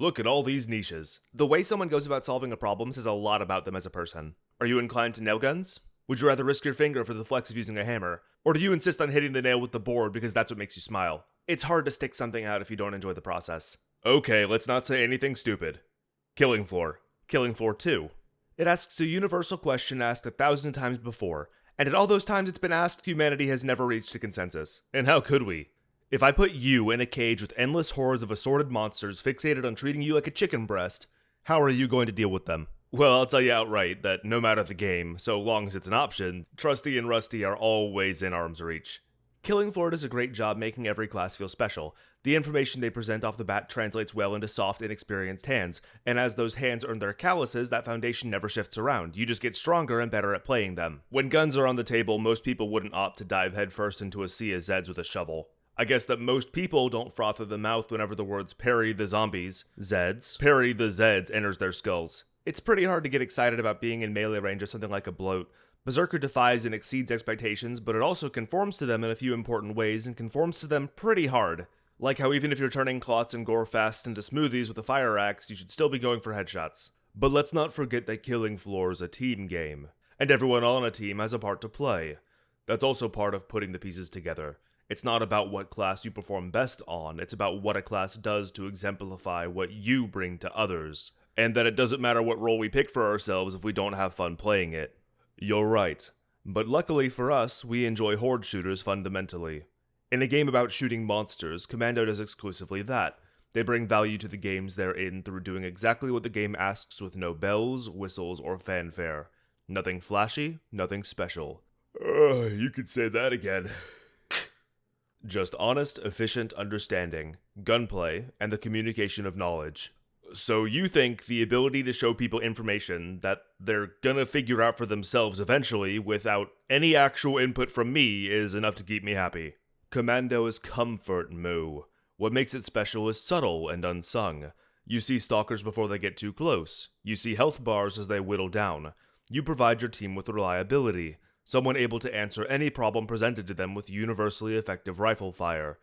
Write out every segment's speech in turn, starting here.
Look at all these niches. The way someone goes about solving a problem says a lot about them as a person. Are you inclined to nail guns? Would you rather risk your finger for the flex of using a hammer? Or do you insist on hitting the nail with the board because that's what makes you smile? It's hard to stick something out if you don't enjoy the process. Okay, let's not say anything stupid. Killing Floor. Killing Floor 2. It asks a universal question asked 1,000 times before, and at all those times it's been asked, humanity has never reached a consensus. And how could we? If I put you in a cage with endless hordes of assorted monsters fixated on treating you like a chicken breast, how are you going to deal with them? Well, I'll tell you outright that no matter the game, so long as it's an option, Trusty and Rusty are always in arm's reach. Killing Floor does a great job making every class feel special. The information they present off the bat translates well into soft, inexperienced hands, and as those hands earn their calluses, that foundation never shifts around. You just get stronger and better at playing them. When guns are on the table, most people wouldn't opt to dive headfirst into a sea of Zeds with a shovel. I guess that most people don't froth at the mouth whenever the words parry the zombies, Zeds, parry the Zeds enters their skulls. It's pretty hard to get excited about being in melee range of something like a bloat. Berserker defies and exceeds expectations, but it also conforms to them in a few important ways, and conforms to them pretty hard. Like how even if you're turning clots and gore fast into smoothies with a fire axe, you should still be going for headshots. But let's not forget that Killing Floor is a team game, and everyone on a team has a part to play. That's also part of putting the pieces together. It's not about what class you perform best on, it's about what a class does to exemplify what you bring to others, and that it doesn't matter what role we pick for ourselves if we don't have fun playing it. You're right. But luckily for us, we enjoy horde shooters fundamentally. In a game about shooting monsters, Commando does exclusively that. They bring value to the games they're in through doing exactly what the game asks with no bells, whistles, or fanfare. Nothing flashy, nothing special. You could say that again. Just honest, efficient understanding, gunplay, and the communication of knowledge. So you think the ability to show people information that they're gonna figure out for themselves eventually without any actual input from me is enough to keep me happy. Commando is comfort, Moo. What makes it special is subtle and unsung. You see stalkers before they get too close. You see health bars as they whittle down. You provide your team with reliability, someone able to answer any problem presented to them with universally effective rifle fire,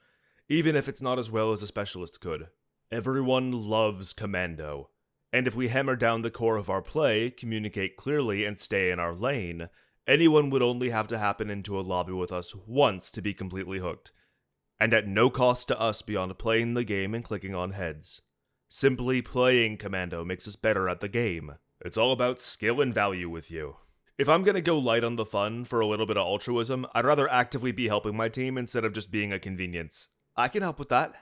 even if it's not as well as a specialist could. Everyone loves Commando, and if we hammer down the core of our play, communicate clearly, and stay in our lane, anyone would only have to happen into a lobby with us once to be completely hooked, and at no cost to us beyond playing the game and clicking on heads. Simply playing Commando makes us better at the game. It's all about skill and value with you. If I'm gonna go light on the fun for a little bit of altruism, I'd rather actively be helping my team instead of just being a convenience. I can help with that.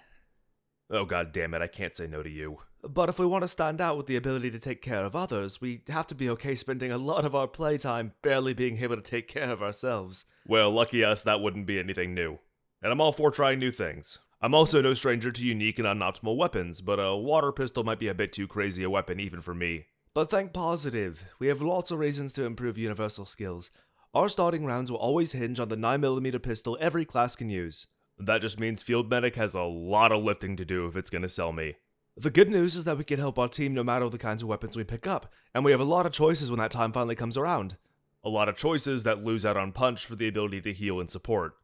Oh god damn it, I can't say no to you. But if we want to stand out with the ability to take care of others, we have to be okay spending a lot of our playtime barely being able to take care of ourselves. Well, lucky us, that wouldn't be anything new. And I'm all for trying new things. I'm also no stranger to unique and unoptimal weapons, but a water pistol might be a bit too crazy a weapon even for me. But think positive. We have lots of reasons to improve universal skills. Our starting rounds will always hinge on the 9mm pistol every class can use. That just means Field Medic has a lot of lifting to do if it's gonna sell me. The good news is that we can help our team no matter the kinds of weapons we pick up, and we have a lot of choices when that time finally comes around. A lot of choices that lose out on punch for the ability to heal and support.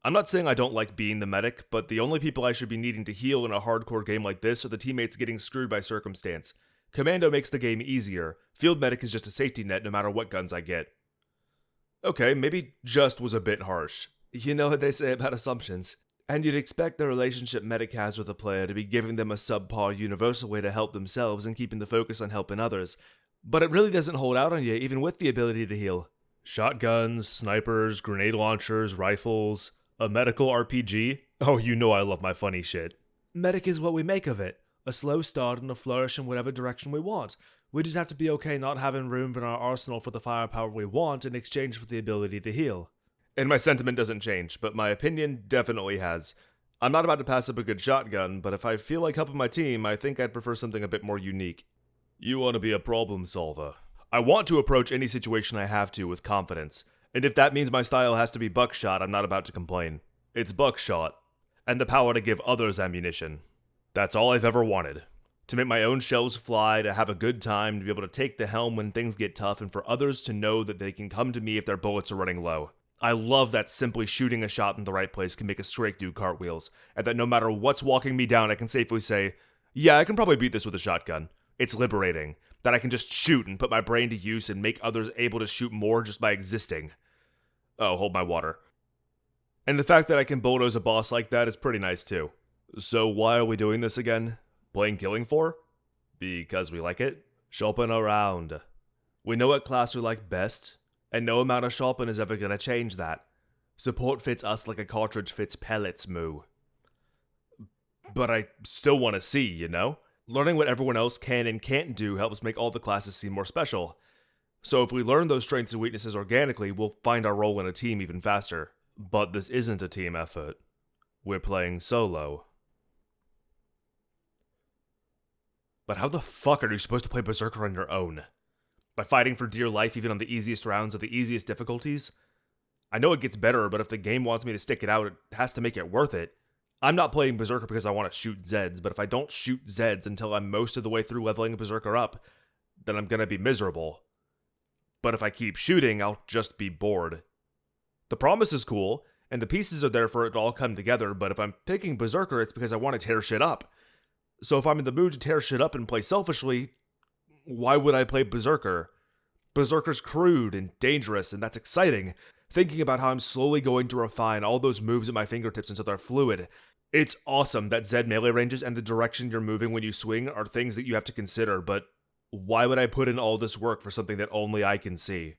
I'm not saying I don't like being the medic, but the only people I should be needing to heal in a hardcore game like this are the teammates getting screwed by circumstance. Commando makes the game easier. Field Medic is just a safety net no matter what guns I get. Okay, maybe just was a bit harsh. You know what they say about assumptions. And you'd expect the relationship Medic has with a player to be giving them a subpar universal way to help themselves and keeping the focus on helping others. But it really doesn't hold out on you, even with the ability to heal. Shotguns, snipers, grenade launchers, rifles, a medical RPG? Oh, you know I love my funny shit. Medic is what we make of it. A slow start and a flourish in whatever direction we want. We just have to be okay not having room in our arsenal for the firepower we want in exchange for the ability to heal. And my sentiment doesn't change, but my opinion definitely has. I'm not about to pass up a good shotgun, but if I feel like helping my team, I think I'd prefer something a bit more unique. You want to be a problem solver. I want to approach any situation I have to with confidence, and if that means my style has to be buckshot, I'm not about to complain. It's buckshot, and the power to give others ammunition. That's all I've ever wanted. To make my own shells fly, to have a good time, to be able to take the helm when things get tough, and for others to know that they can come to me if their bullets are running low. I love that simply shooting a shot in the right place can make a strake do cartwheels, and that no matter what's walking me down, I can safely say, Yeah, I can probably beat this with a shotgun. It's liberating, that I can just shoot and put my brain to use and make others able to shoot more just by existing. Oh, hold my water. And the fact that I can bulldoze a boss like that is pretty nice too. So why are we doing this again? Playing Killing Floor? Because we like it? Shopping around. We know what class we like best, and no amount of shopping is ever gonna change that. Support fits us like a cartridge fits pellets, moo. But I still want to see, you know? Learning what everyone else can and can't do helps make all the classes seem more special. So if we learn those strengths and weaknesses organically, we'll find our role in a team even faster. But this isn't a team effort. We're playing solo. But how the fuck are you supposed to play Berserker on your own? By fighting for dear life even on the easiest rounds of the easiest difficulties? I know it gets better, but if the game wants me to stick it out, it has to make it worth it. I'm not playing Berserker because I want to shoot Zeds, but if I don't shoot Zeds until I'm most of the way through leveling Berserker up, then I'm gonna be miserable. But if I keep shooting, I'll just be bored. The promise is cool, and the pieces are there for it to all come together, but if I'm picking Berserker, it's because I want to tear shit up. So if I'm in the mood to tear shit up and play selfishly, why would I play Berserker? Berserker's crude and dangerous, and that's exciting. Thinking about how I'm slowly going to refine all those moves at my fingertips until they're fluid. It's awesome that Zed melee ranges and the direction you're moving when you swing are things that you have to consider, but why would I put in all this work for something that only I can see?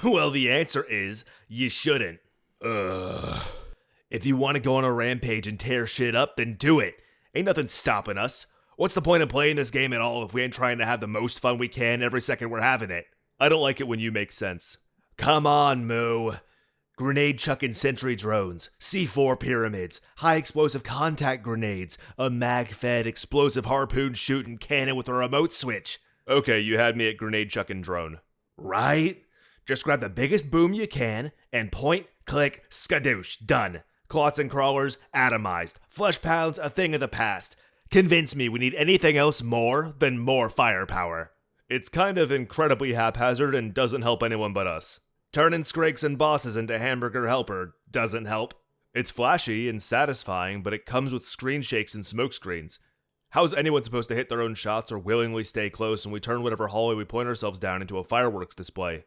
Well, the answer is, you shouldn't. If you want to go on a rampage and tear shit up, then do it. Ain't nothing stopping us. What's the point of playing this game at all if we ain't trying to have the most fun we can every second we're having it? I don't like it when you make sense. Come on, Moo. Grenade-chucking sentry drones, C4 pyramids, high-explosive contact grenades, a mag-fed explosive harpoon-shooting cannon with a remote switch. Okay, you had me at grenade-chucking drone. Right? Just grab the biggest boom you can, and point, click, skadoosh, done. Clots and crawlers, atomized. Flesh pounds, a thing of the past. Convince me we need anything else more than more firepower. It's kind of incredibly haphazard and doesn't help anyone but us. Turning Scrakes and bosses into hamburger helper doesn't help. It's flashy and satisfying, but it comes with screen shakes and smoke screens. How's anyone supposed to hit their own shots or willingly stay close when we turn whatever hallway we point ourselves down into a fireworks display?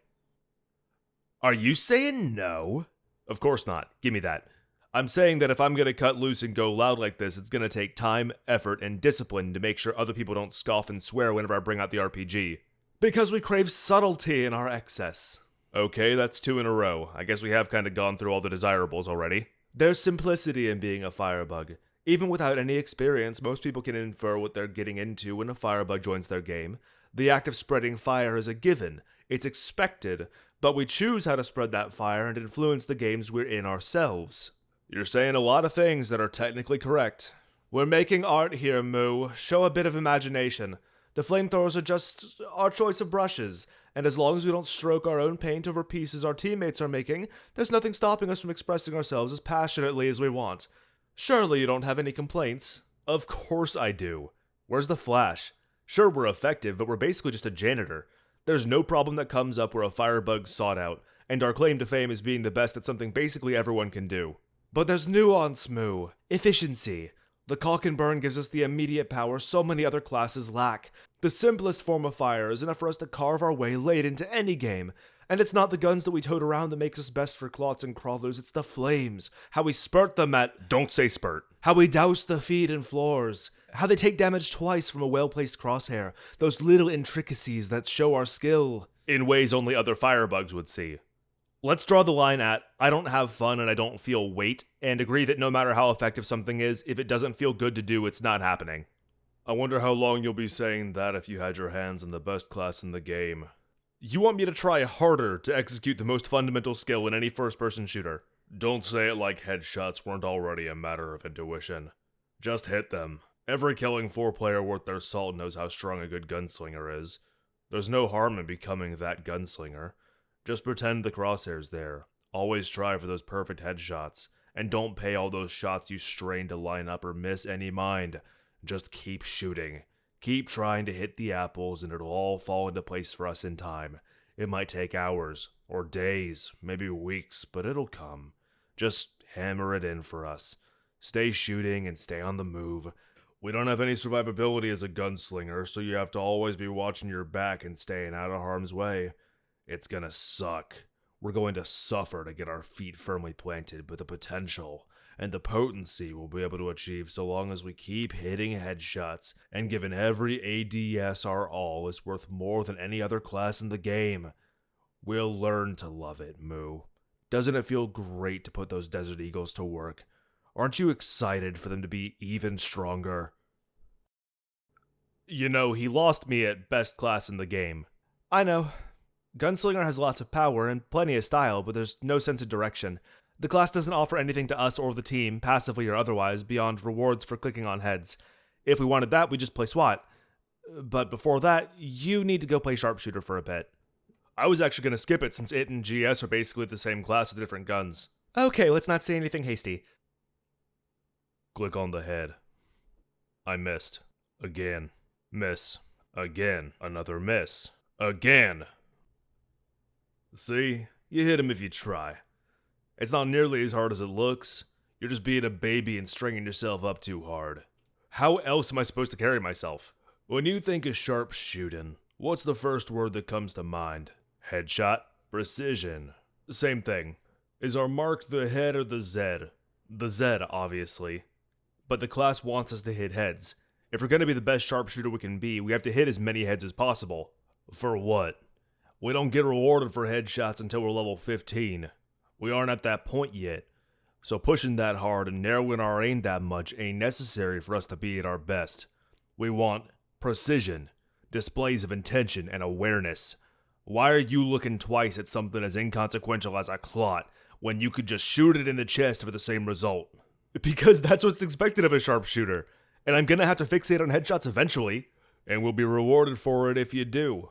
Are you saying no? Of course not. Give me that. I'm saying that if I'm gonna cut loose and go loud like this, it's gonna take time, effort, and discipline to make sure other people don't scoff and swear whenever I bring out the RPG. Because we crave subtlety in our excess. Okay, that's 2 in a row. I guess we have kinda gone through all the desirables already. There's simplicity in being a Firebug. Even without any experience, most people can infer what they're getting into when a Firebug joins their game. The act of spreading fire is a given. It's expected, but we choose how to spread that fire and influence the games we're in ourselves. You're saying a lot of things that are technically correct. We're making art here, Moo. Show a bit of imagination. The flamethrowers are just our choice of brushes, and as long as we don't stroke our own paint over pieces our teammates are making, there's nothing stopping us from expressing ourselves as passionately as we want. Surely you don't have any complaints? Of course I do. Where's the flash? Sure, we're effective, but we're basically just a janitor. There's no problem that comes up where a Firebug's sought out, and our claim to fame is being the best at something basically everyone can do. But there's nuance, Moo. Efficiency. The caulk and burn gives us the immediate power so many other classes lack. The simplest form of fire is enough for us to carve our way late into any game. And it's not the guns that we tote around that makes us best for clots and crawlers, it's the flames. How we spurt them at— Don't say spurt. How we douse the feet and floors. How they take damage twice from a well-placed crosshair. Those little intricacies that show our skill. In ways only other Firebugs would see. Let's draw the line at, I don't have fun and I don't feel weight, and agree that no matter how effective something is, if it doesn't feel good to do, it's not happening. I wonder how long you'll be saying that if you had your hands on the best class in the game. You want me to try harder to execute the most fundamental skill in any first-person shooter. Don't say it like headshots weren't already a matter of intuition. Just hit them. Every Killing Floor player worth their salt knows how strong a good gunslinger is. There's no harm in becoming that gunslinger. Just pretend the crosshair's there. Always try for those perfect headshots. And don't pay all those shots you strain to line up or miss any mind. Just keep shooting. Keep trying to hit the apples and it'll all fall into place for us in time. It might take hours, or days, maybe weeks, but it'll come. Just hammer it in for us. Stay shooting and stay on the move. We don't have any survivability as a gunslinger, so you have to always be watching your back and staying out of harm's way. It's gonna suck. We're going to suffer to get our feet firmly planted, but the potential and the potency we'll be able to achieve so long as we keep hitting headshots and giving every ADS our all is worth more than any other class in the game. We'll learn to love it, Moo. Doesn't it feel great to put those Desert Eagles to work? Aren't you excited for them to be even stronger? You know, he lost me at best class in the game. I know. Gunslinger has lots of power and plenty of style, but there's no sense of direction. The class doesn't offer anything to us or the team, passively or otherwise, beyond rewards for clicking on heads. If we wanted that, we'd just play SWAT. But before that, you need to go play Sharpshooter for a bit. I was actually going to skip it since it and GS are basically the same class with different guns. Okay, let's not say anything hasty. Click on the head. I missed. Again. Miss. Again. Another miss. Again. See? You hit him if you try. It's not nearly as hard as it looks. You're just being a baby and stringing yourself up too hard. How else am I supposed to carry myself? When you think of sharpshooting, what's the first word that comes to mind? Headshot? Precision. Same thing. Is our mark the head or the Z? The Z, obviously. But the class wants us to hit heads. If we're going to be the best sharpshooter we can be, we have to hit as many heads as possible. For what? We don't get rewarded for headshots until we're level 15. We aren't at that point yet. So pushing that hard and narrowing our aim that much ain't necessary for us to be at our best. We want precision, displays of intention, and awareness. Why are you looking twice at something as inconsequential as a clot when you could just shoot it in the chest for the same result? Because that's what's expected of a sharpshooter, and I'm gonna have to fixate on headshots eventually, and we'll be rewarded for it if you do.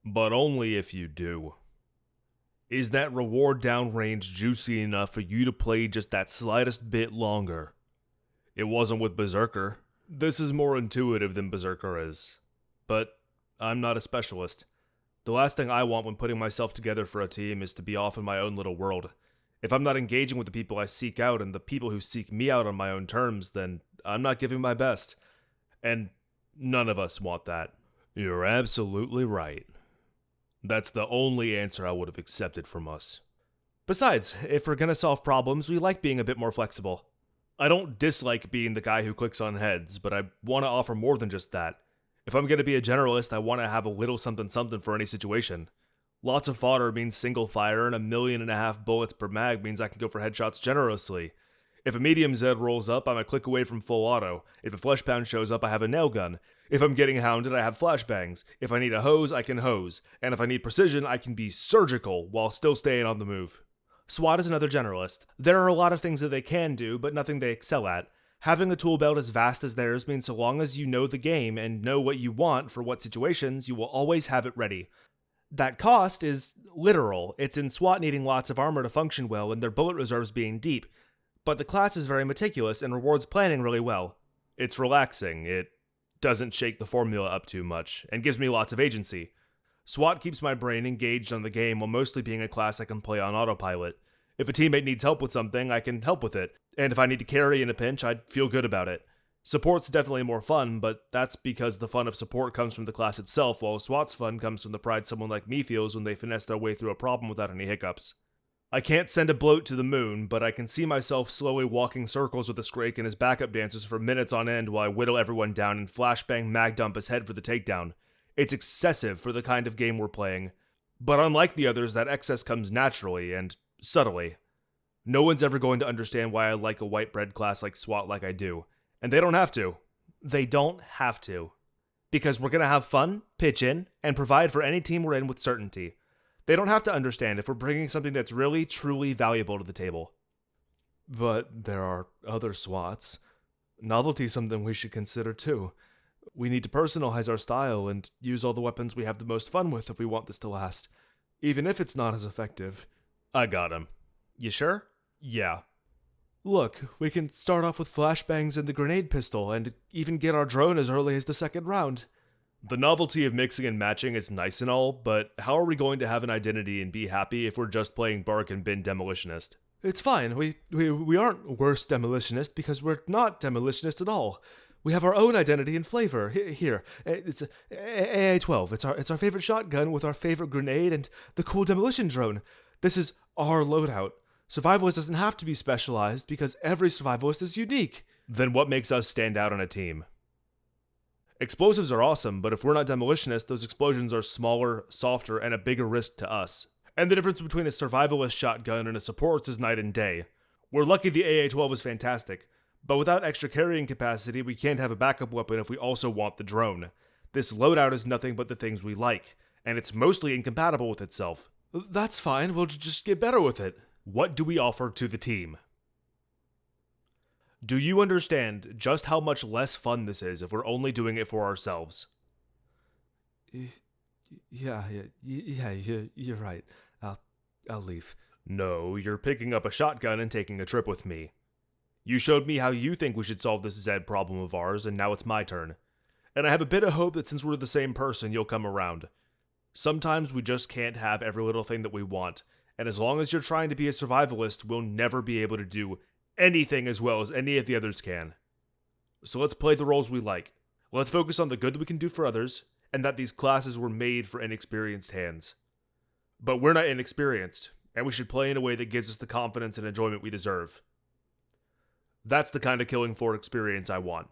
But only if you do. Is that reward downrange juicy enough for you to play just that slightest bit longer? It wasn't with Berserker. This is more intuitive than Berserker is. But I'm not a specialist. The last thing I want when putting myself together for a team is to be off in my own little world. If I'm not engaging with the people I seek out and the people who seek me out on my own terms, then I'm not giving my best. And none of us want that. You're absolutely right. That's the only answer I would have accepted from us. Besides, if we're gonna solve problems, we like being a bit more flexible. I don't dislike being the guy who clicks on heads, but I want to offer more than just that. If I'm gonna be a generalist, I want to have a little something something for any situation. Lots of fodder means single fire, and 1.5 million bullets per mag means I can go for headshots generously. If a medium Z rolls up, I'm a click away from full auto. If a fleshpound shows up, I have a nail gun. If I'm getting hounded, I have flashbangs. If I need a hose, I can hose. And if I need precision, I can be surgical while still staying on the move. SWAT is another generalist. There are a lot of things that they can do, but nothing they excel at. Having a tool belt as vast as theirs means so long as you know the game and know what you want for what situations, you will always have it ready. That cost is literal. It's in SWAT needing lots of armor to function well and their bullet reserves being deep. But the class is very meticulous and rewards planning really well. It's relaxing. It doesn't shake the formula up too much, and gives me lots of agency. SWAT keeps my brain engaged on the game while mostly being a class I can play on autopilot. If a teammate needs help with something, I can help with it, and if I need to carry in a pinch, I'd feel good about it. Support's definitely more fun, but that's because the fun of support comes from the class itself, while SWAT's fun comes from the pride someone like me feels when they finesse their way through a problem without any hiccups. I can't send a bloat to the moon, but I can see myself slowly walking circles with the Scrake and his backup dancers for minutes on end while I whittle everyone down and flashbang mag dump his head for the takedown. It's excessive for the kind of game we're playing. But unlike the others, that excess comes naturally and subtly. No one's ever going to understand why I like a white bread class like SWAT like I do. And they don't have to. They don't have to. Because we're gonna have fun, pitch in, and provide for any team we're in with certainty. They don't have to understand if we're bringing something that's really, truly valuable to the table. But there are other SWATs. Novelty's something we should consider too. We need to personalize our style and use all the weapons we have the most fun with if we want this to last. Even if it's not as effective. I got him. You sure? Yeah. Look, we can start off with flashbangs and the grenade pistol, and even get our drone as early as the second round. The novelty of mixing and matching is nice and all, but how are we going to have an identity and be happy if we're just playing Bark and bin Demolitionist? It's fine, we aren't worse Demolitionist because we're not Demolitionist at all. We have our own identity and flavor. Here, it's a AA-12. It's our favorite shotgun with our favorite grenade and the cool demolition drone. This is our loadout. Survivalist doesn't have to be specialized because every survivalist is unique. Then what makes us stand out on a team? Explosives are awesome, but if we're not demolitionists, those explosions are smaller, softer, and a bigger risk to us. And the difference between a survivalist shotgun and a support's is night and day. We're lucky the AA-12 is fantastic, but without extra carrying capacity, we can't have a backup weapon if we also want the drone. This loadout is nothing but the things we like, and it's mostly incompatible with itself. That's fine, we'll just get better with it. What do we offer to the team? Do you understand just how much less fun this is if we're only doing it for ourselves? Yeah, you're right. I'll leave. No, you're picking up a shotgun and taking a trip with me. You showed me how you think we should solve this Zed problem of ours, and now it's my turn. And I have a bit of hope that since we're the same person, you'll come around. Sometimes we just can't have every little thing that we want, and as long as you're trying to be a survivalist, we'll never be able to do anything as well as any of the others can. So let's play the roles we like. Let's focus on the good that we can do for others, and that these classes were made for inexperienced hands. But we're not inexperienced, and we should play in a way that gives us the confidence and enjoyment we deserve. That's the kind of killing floor experience I want.